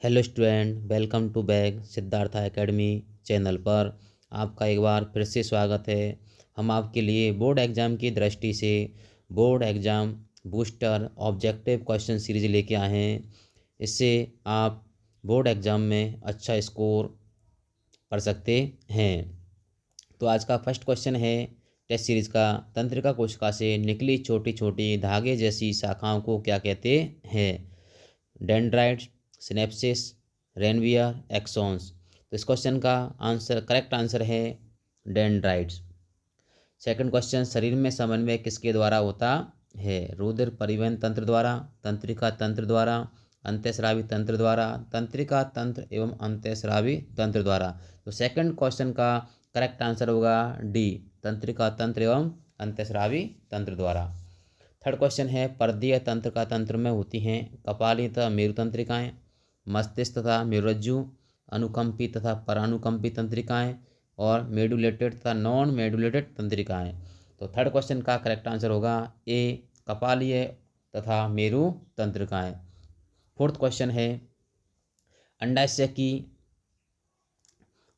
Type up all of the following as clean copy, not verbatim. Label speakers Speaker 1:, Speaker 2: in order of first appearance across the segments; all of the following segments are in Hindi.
Speaker 1: Hello student, welcome to back Siddhartha academy channel पर आपका एक बार फिर से स्वागत है। हम आपके लिए बोर्ड एग्ज़ाम की दृष्टि से board exam booster objective question series लेके आए हैं। इससे आप बोर्ड एग्ज़ाम में अच्छा स्कोर कर सकते हैं। तो आज का फर्स्ट क्वेश्चन है टेस्ट सीरीज का, तंत्रिका कोशिका से निकली छोटी छोटी धागे जैसी शाखाओं को क्या कहते हैं? Dendrites, synapsis, Ranvier, axons. तो इस क्वेश्चन का करेक्ट आंसर है डेंड्राइट्स। सेकंड क्वेश्चन, शरीर में समन्वय किसके द्वारा होता है? रुधिर परिवहन तंत्र द्वारा, तंत्रिका तंत्र द्वारा, अंतःस्रावी तंत्र द्वारा, तंत्रिका तंत्र एवं अंतःस्रावी तंत्र द्वारा। तो सेकंड क्वेश्चन का करेक्ट आंसर होगा डी, तंत्रिका तंत्र एवं अंतःस्रावी तंत्र द्वारा। थर्ड क्वेश्चन है, परदीय तंत्र का तंत्र में होती हैं कपाली तथा मेरु तंत्रिकाएँ, मस्तिष्क तथा मेरुरज्जु, अनुकंपी तथा परानुकंपी तंत्रिकाएँ और मेडुलेटेड तथा नॉन मेडुलेटेड तंत्रिकाएँ। तो थर्ड क्वेश्चन का करेक्ट आंसर होगा ए, कपालीय तथा मेरु तंत्रिकाएँ। फोर्थ क्वेश्चन है, अंडाशय की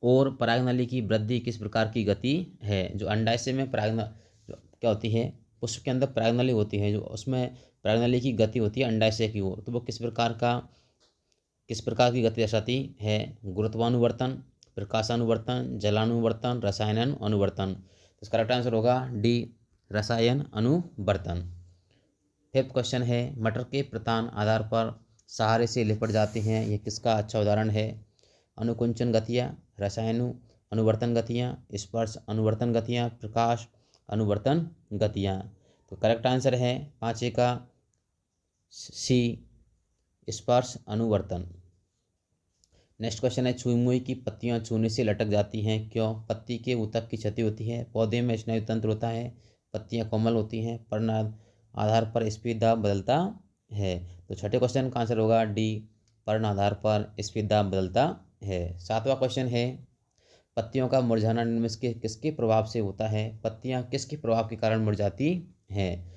Speaker 1: और परागनली की वृद्धि किस प्रकार की गति है? जो अंडाशय में क्या होती है, पुष्प के अंदर परागनली होती है, जो उसमें परागनली की गति होती है अंडाशय की ओर, तो वो किस प्रकार की गति दर्शाती है? गुरुत्वानुवर्तन, प्रकाशानुवर्तन, जलानुवर्तन, रसायन अनुवर्तन। तो इसका करेक्ट आंसर होगा डी, रसायन अनुवर्तन। फिफ्थ क्वेश्चन है, मटर के प्रतान आधार पर सहारे से लिपट जाते हैं, यह किसका अच्छा उदाहरण है? अनुकुंचन गतियाँ, रसायन अनुवर्तन गतियाँ, स्पर्श अनुवर्तन गतियाँ, प्रकाश अनुवर्तन गतियाँ। तो करेक्ट आंसर है पाँचवें का सी, स्पर्श अनुवर्तन। नेक्स्ट क्वेश्चन है, छुई मुई की पत्तियां छूने से लटक जाती हैं, क्यों? पत्ती के ऊतक की क्षति होती है, पौधे में स्नायु तंत्र होता है, पत्तियां कोमल होती हैं, पर्ण आधार पर स्पीड दाब बदलता है। तो छठे क्वेश्चन का आंसर होगा डी, पर्ण आधार पर स्पीड दाब बदलता है। सातवां क्वेश्चन है, पत्तियों का मुरझाना निम्न में किसके प्रभाव से होता है? पत्तियां किसके प्रभाव के कारण मुरझाती हैं?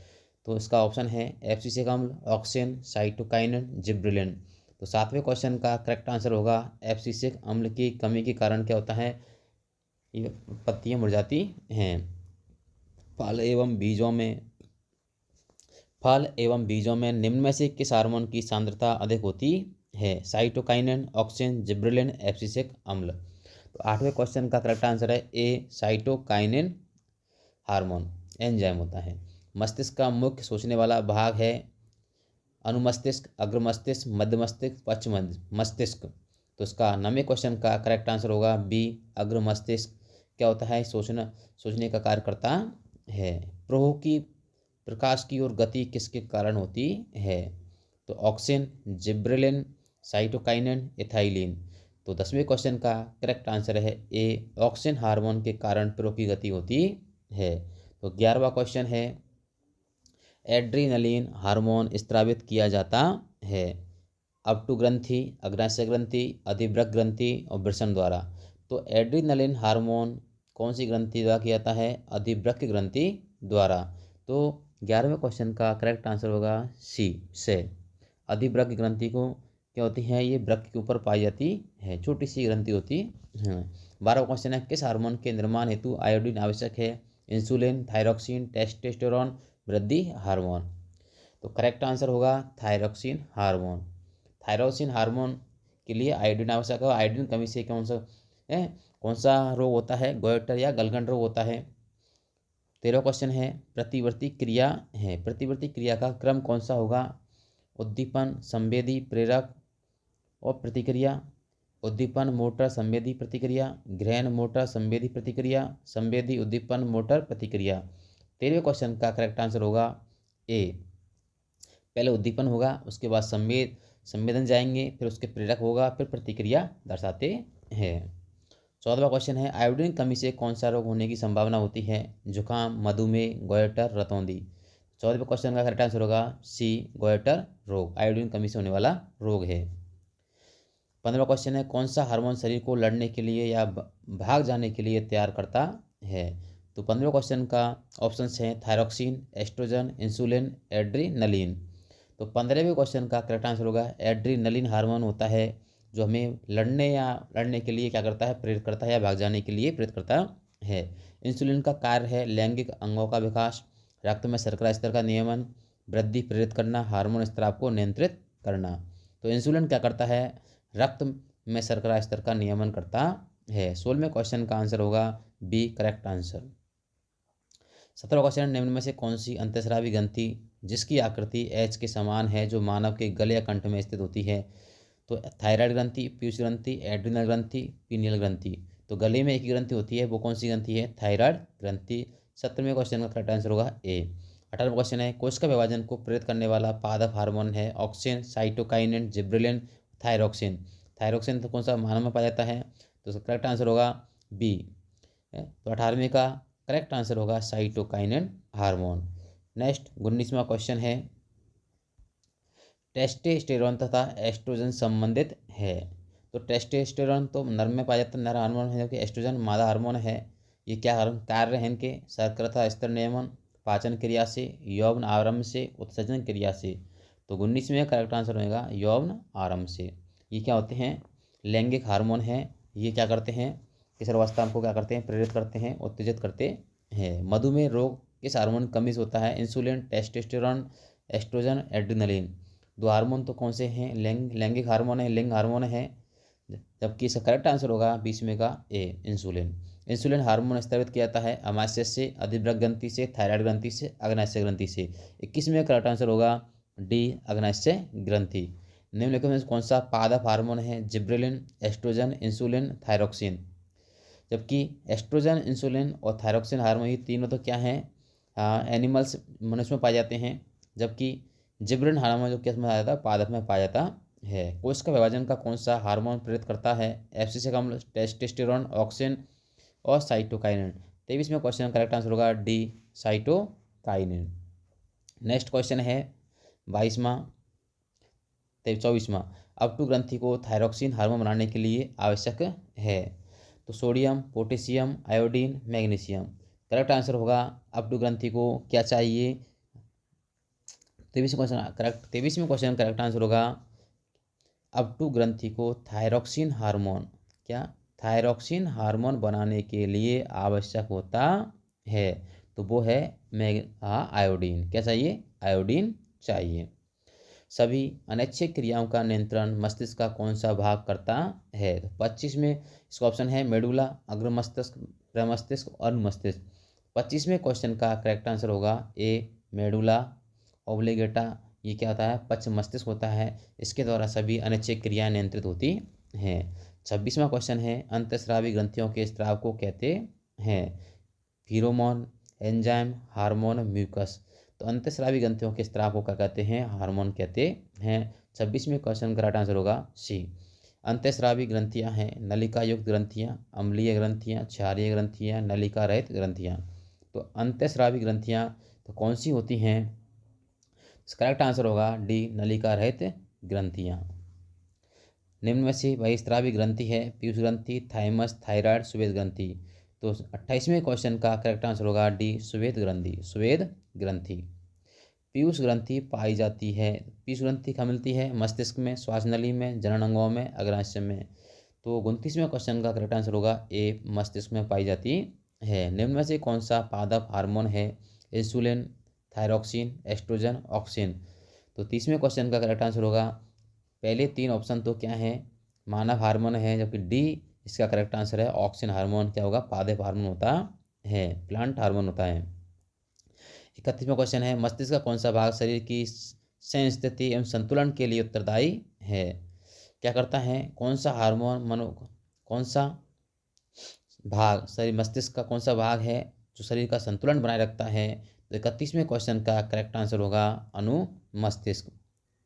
Speaker 1: तो इसका ऑप्शन है एब्सिसिक अम्ल, ऑक्सिन, साइटोकाइनिन, जिब्रेलिन। तो सातवें क्वेश्चन का करेक्ट आंसर होगा एब्सिसिक अम्ल की कमी के कारण क्या होता है, ये पत्तियां मुरझाती हैं। फल एवं बीजों में निम्न में से किस हार्मोन की सांद्रता अधिक होती है? साइटोकाइनिन, ऑक्सिन, जिब्रेलिन, एब्सिसिक अम्ल। तो आठवें क्वेश्चन का करेक्ट आंसर है ए, साइटोकाइनिन हार्मोन एंजाइम होता है। मस्तिष्क का मुख्य सोचने वाला भाग है अनुमस्तिष्क, अग्र मस्तिष्क, मध्य मस्तिष्क, पश्चिम मस्तिष्क। तो इसका 9वें क्वेश्चन का करेक्ट आंसर होगा बी, अग्र मस्तिष्क क्या होता है? सोचने का कार्य करता है। प्रोह की प्रकाश की ओर गति किसके कारण होती है? तो ऑक्सिन, जिब्रेलिन, साइटोकाइनिन, एथाइलिन। तो 10वें क्वेश्चन का करेक्ट आंसर है ए, ऑक्सिन हार्मोन के कारण प्रोह की गति होती है। तो 11वां क्वेश्चन है, एड्रीनलिन हार्मोन स्रावित किया जाता है अपटू ग्रंथि, अग्नाशय ग्रंथि, अधिवृक्क ग्रंथि और वृषण द्वारा। तो एड्रीनलिन हार्मोन कौन सी ग्रंथि द्वारा किया जाता है? अधिवृक्क ग्रंथि द्वारा। तो 11वें क्वेश्चन का करेक्ट आंसर होगा सी से। अधिवृक्क ग्रंथि को क्या होती है? ये वृक्क के ऊपर पाई जाती है, छोटी सी ग्रंथि होती है। 12वां क्वेश्चन है, किस हार्मोन के निर्माण हेतु आयोडीन आवश्यक है? इंसुलिन, थायरॉक्सिन, टेस्टोस्टेरोन, वृद्धि हार्मोन। तो करेक्ट आंसर होगा थायरॉक्सिन हार्मोन। थायरॉक्सिन हार्मोन के लिए आयोडीन आवश्यक है। आयोडीन कमी से कौन सा रोग होता है? गोइटर या गलगंड रोग होता है। 13वां क्वेश्चन है, प्रतिवर्ती क्रिया है, प्रतिवर्ती क्रिया का क्रम कौन सा होगा? उद्दीपन, संवेदी, प्रेरक और प्रतिक्रिया। उद्दीपन, मोटर, संवेदी, प्रतिक्रिया। ग्रहण, मोटर, संवेदी, प्रतिक्रिया। संवेदी, उद्दीपन, मोटर, प्रतिक्रिया। 13वें क्वेश्चन का करेक्ट आंसर होगा ए, पहले उद्दीपन होगा, उसके बाद संवेदन जाएंगे, फिर उसके प्रेरक होगा, फिर प्रतिक्रिया दर्शाते हैं। 14वां क्वेश्चन है, आयोडीन कमी से कौन सा रोग होने की संभावना होती है? जुकाम, मधुमेह, गोइटर, रतौंधी। 14वें क्वेश्चन का करेक्ट आंसर होगा सी, गोइटर रोग आयोडीन कमी से होने वाला रोग है। 15वां क्वेश्चन है, कौन सा हार्मोन शरीर को लड़ने के लिए या भाग जाने के लिए तैयार करता है? तो 15वें क्वेश्चन का ऑप्शन है थायरॉक्सिन, एस्ट्रोजन, इंसुलिन, एड्रीनलिन। तो 15वें क्वेश्चन का करेक्ट आंसर होगा एड्रीनलिन हार्मोन होता है जो हमें लड़ने के लिए क्या करता है, प्रेरित करता है या भाग जाने के लिए प्रेरित करता है। इंसुलिन का कार्य है लैंगिक अंगों का विकास, रक्त में शर्करा स्तर का नियमन, वृद्धि प्रेरित करना, हार्मोन स्राव को नियंत्रित करना। तो इंसुलिन क्या करता है, रक्त में शर्करा स्तर का नियमन करता है। 16वें क्वेश्चन का आंसर होगा बी, करेक्ट आंसर। 17वां क्वेश्चन, निम्न में से कौन सी अंतःस्रावी ग्रंथि जिसकी आकृति एच के समान है जो मानव के गले या कंठ में स्थित होती है? तो थायराइड ग्रंथि, पीयूष ग्रंथि, एड्रिनल ग्रंथि, पीनियल ग्रंथि। तो गले में एक ही ग्रंथि होती है, वो कौन सी ग्रंथि है? थायराइड ग्रंथि। 17वें क्वेश्चन का करेक्ट आंसर होगा ए। 18वां क्वेश्चन है, कोशिका विभाजन को प्रेरित करने वाला पादप हार्मोन है auxin, cytokinin, gibberellin, thyroxine. Thyroxine तो कौन सा मानव में पाया जाता है? तो उसका करेक्ट आंसर होगा बी। तो 18वें का करेक्ट आंसर होगा साइटोकाइनिन हार्मोन। नेक्स्ट 19वां क्वेश्चन है, टेस्टोस्टेरोन तथा एस्ट्रोजन संबंधित है। तो टेस्टोस्टेरोन तो नर में पाया जाता है, नर हार्मोन है, जबकि एस्ट्रोजन मादा हार्मोन है। ये क्या कार्य है इनके? शर्करा स्तर नियमन, पाचन क्रिया से, यौन आरंभ से, उत्सर्जन क्रिया से। तो 19 में करेक्ट आंसर होगा यौन आरंभ से। ये क्या होते हैं? लैंगिक हार्मोन है। ये क्या करते हैं? किशोरावस्था को क्या करते हैं? प्रेरित करते हैं, उत्तेजित करते हैं। मधुमेह रोग किस हार्मोन की कमी से होता है? Insulin, testosterone, estrogen, adrenaline. दो हार्मोन तो कौन से हैं? लैंगिक हार्मोन है, लिंग हार्मोन है, जबकि इसका करेक्ट आंसर होगा 20वें का ए, इंसुलिन। इंसुलिन हार्मोन स्रावित किया जाता है अमाशय से, अधिवृक्क ग्रंथि से, थायराइड ग्रंथि से, अग्नाशय ग्रंथि से। 21वें करेक्ट आंसर होगा डी, अग्नाशय ग्रंथि। निम्नलिखित में कौन सा पादप हार्मोन है? Gibberellin, estrogen, insulin, thyroxine. जबकि एस्ट्रोजन, इंसुलिन और थायरोक्सिन हार्मोन ये तीनों तो क्या हैं? एनिमल्स, मनुष्य में पाए जाते हैं, जबकि जिब्रेलिन हार्मोन जो किस में पाया जाता है? पादप में पाया जाता है। कोशिका विभाजन का कौन सा हार्मोन प्रेरित करता है? एफसीसी अम्ल, टेस्टोस्टेरोन, ऑक्सिन और साइटोकाइनिन। 23वें क्वेश्चन का करेक्ट आंसर होगा डी, साइटोकाइनिन। नेक्स्ट क्वेश्चन है 24वां, अपटू ग्रंथि को थायरोक्सिन हार्मोन बनाने के लिए आवश्यक है? तो sodium, potassium, iodine, magnesium. Correct answer होगा अपटू ग्रंथि को क्या चाहिए? 23वें क्वेश्चन करेक्ट आंसर होगा अपटू ग्रंथि को थायरोक्सिन हार्मोन, क्या थायरोक्सिन हार्मोन बनाने के लिए आवश्यक होता है? तो वो है आयोडीन। क्या चाहिए? आयोडीन चाहिए। सभी अनैच्छिक क्रियाओं का नियंत्रण मस्तिष्क का कौन सा भाग करता है? तो 25 में इसका ऑप्शन है मेडुला, अग्र मस्तिष्क, प्रमस्तिष्क और अनुमस्तिष्क। 25वें क्वेश्चन का करेक्ट आंसर होगा ए, मेडुला ओब्लिगेटा। ये क्या होता है? पश्च मस्तिष्क होता है, इसके द्वारा सभी अनैच्छिक क्रियाएं नियंत्रित होती हैं। 26वां क्वेश्चन है, अंतःस्रावी ग्रंथियों के स्राव को कहते हैं? फीरोमोन, एंजाइम, हार्मोन, म्यूकस। तो अंतःस्रावी ग्रंथियों के स्राव को क्या कहते हैं? हार्मोन कहते हैं। 26वें क्वेश्चन का राइट आंसर होगा सी। अंतःस्रावी ग्रंथियां हैं नलिका युक्त ग्रंथियां, अम्लीय ग्रंथियां, क्षारीय ग्रंथियां, नलिका रहित ग्रंथियां। तो अंतःस्रावी ग्रंथियां तो कौन सी होती हैं? करेक्ट आंसर होगा डी, नलिका रहित ग्रंथियां। निम्न में से बहिस्रावी ग्रंथि है पीयूष ग्रंथि, थाइमस, थायराइड, स्वेद ग्रंथि। तो 28वें क्वेश्चन का करेक्ट आंसर होगा डी, स्वेद ग्रंथि। स्वेद ग्रंथि पीयूष ग्रंथि पाई जाती है। पीयूष ग्रंथि कहाँ मिलती है? मस्तिष्क में, श्वास नली में, जनन अंगों में, अग्नाशय में। तो 29वें क्वेश्चन का करेक्ट आंसर होगा ए, मस्तिष्क में पाई जाती है। निम्न में से कौन सा पादप हार्मोन है? Insulin, thyroxine, estrogen, auxin. तो 30वें क्वेश्चन का करेक्ट आंसर होगा, पहले 3 ऑप्शन तो क्या है? मानव हार्मोन है, जबकि डी इसका करेक्ट आंसर है ऑक्सिन हार्मोन। क्या होगा? पादप हार्मोन होता है, प्लांट हार्मोन होता है। 31वां क्वेश्चन है, मस्तिष्क का कौन सा भाग शरीर की संस्थिति एवं संतुलन के लिए उत्तरदायी है? क्या करता है? कौन सा हार्मोन कौन सा भाग शरीर, मस्तिष्क का कौन सा भाग है जो शरीर का संतुलन बनाए रखता है? तो 31वें क्वेश्चन का करेक्ट आंसर होगा अनुमस्तिष्क।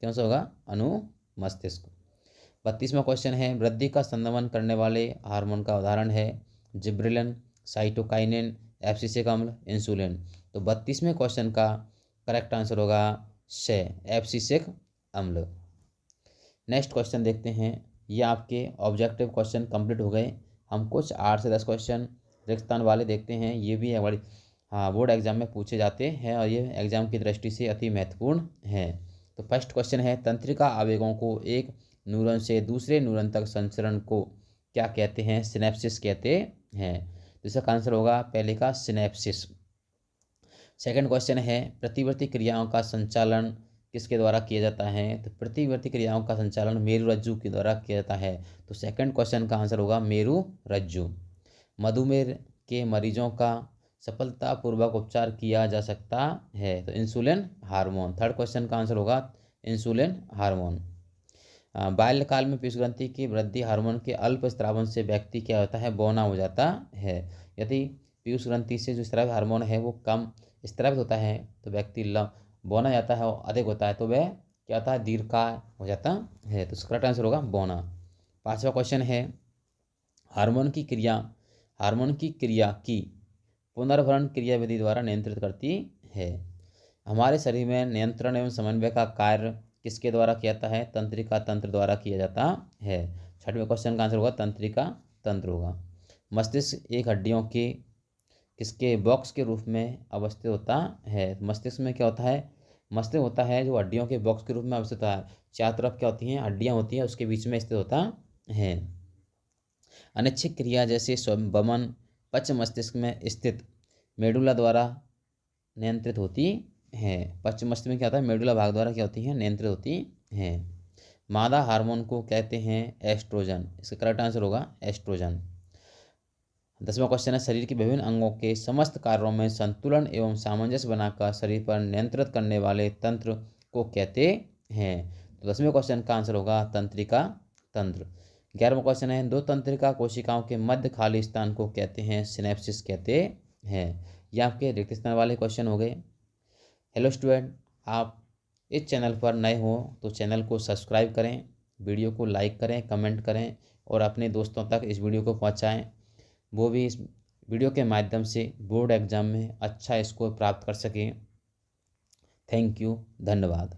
Speaker 1: कौन सा होगा? अनुमस्तिष्क। 32वां क्वेश्चन है, वृद्धि का संदमन करने वाले हार्मोन का उदाहरण है? जिब्रेलिन, साइटोकाइनिन, एब्सिसिक अम्ल, इंसुलिन। तो 32वें क्वेश्चन का करेक्ट आंसर होगा से, एब्सिसिक अम्ल। नेक्स्ट क्वेश्चन देखते हैं। ये आपके ऑब्जेक्टिव क्वेश्चन कंप्लीट हो गए। हम कुछ 8 से 10 क्वेश्चन रिक्त स्थान वाले देखते हैं। ये भी हमारी बोर्ड एग्जाम में पूछे जाते हैं और ये एग्जाम की दृष्टि से अति महत्वपूर्ण है। तो फर्स्ट क्वेश्चन है, तंत्रिका आवेगों को एक न्यूरॉन से दूसरे न्यूरॉन तक संचरण को क्या कहते हैं? सिनेप्सिस कहते हैं। तो इसका आंसर होगा पहले का सिनेप्सिस। सेकंड क्वेश्चन है, प्रतिवर्ती क्रियाओं का संचालन किसके द्वारा किया जाता है? तो प्रतिवर्ती क्रियाओं का संचालन मेरुरज्जु के द्वारा किया जाता है। तो सेकंड क्वेश्चन का आंसर होगा मेरुरज्जु। मधुमेह के मरीजों का सफलतापूर्वक उपचार किया जा सकता है? तो इंसुलिन हार्मोन। थर्ड क्वेश्चन का आंसर होगा इंसुलिन हार्मोन। बाल्यकाल में पीयूष ग्रंथि की वृद्धि हार्मोन के अल्प स्रावन से व्यक्ति क्या होता है? बौना हो जाता है। यदि पीयूष ग्रंथि से जो स्राव हार्मोन है वो कम स्रावित होता है तो व्यक्ति बौना जाता है, और अधिक होता है तो वह क्या होता है? दीर्घकाय हो जाता है। तो इसका करेक्ट आंसर होगा बौना। पांचवा क्वेश्चन है, हार्मोन की क्रिया की पुनर्भरण क्रिया विधि द्वारा नियंत्रित करती है। हमारे शरीर में नियंत्रण एवं समन्वय का कार्य किसके द्वारा किया जाता है? तंत्रिका तंत्र द्वारा किया जाता है। छठवें क्वेश्चन का आंसर होगा तंत्रिका तंत्र होगा। मस्तिष्क एक हड्डियों के किसके बॉक्स के रूप में अवस्थित होता है? मस्तिष्क में क्या होता है? मस्तिष्क होता है जो हड्डियों के बॉक्स के रूप में अवस्थित होता है। चारों तरफ क्या होती हैं? हड्डियां होती हैं, उसके बीच में स्थित होता है। अनैच्छिक क्रिया जैसे वमन पश्च मस्तिष्क में स्थित मेडुला द्वारा नियंत्रित होती है। पश्च मस्तिष्क में क्या होता है? मेडुला भाग द्वारा क्या होती है? नियंत्रित होती है। मादा हार्मोन को कहते हैं एस्ट्रोजन। इसका करेक्ट आंसर होगा एस्ट्रोजन। 10वां क्वेश्चन है, शरीर के विभिन्न अंगों के समस्त कार्यों में संतुलन एवं सामंजस्य बनाकर शरीर पर नियंत्रित करने वाले तंत्र को कहते हैं? तो 10वें क्वेश्चन का आंसर होगा तंत्रिका तंत्र। 11वां क्वेश्चन है, दो तंत्रिका कोशिकाओं के मध्य खाली स्थान को कहते हैं? सिनेप्सिस कहते हैं। ये आपके रिक्त स्थान वाले क्वेश्चन हो गए। हेलो स्टूडेंट, आप इस चैनल पर नए हो तो चैनल को सब्सक्राइब करें, वीडियो को लाइक करें, कमेंट करें और अपने दोस्तों तक इस वीडियो को पहुंचाएं, वो भी इस वीडियो के माध्यम से बोर्ड एग्ज़ाम में अच्छा स्कोर प्राप्त कर सकें। थैंक यू, धन्यवाद।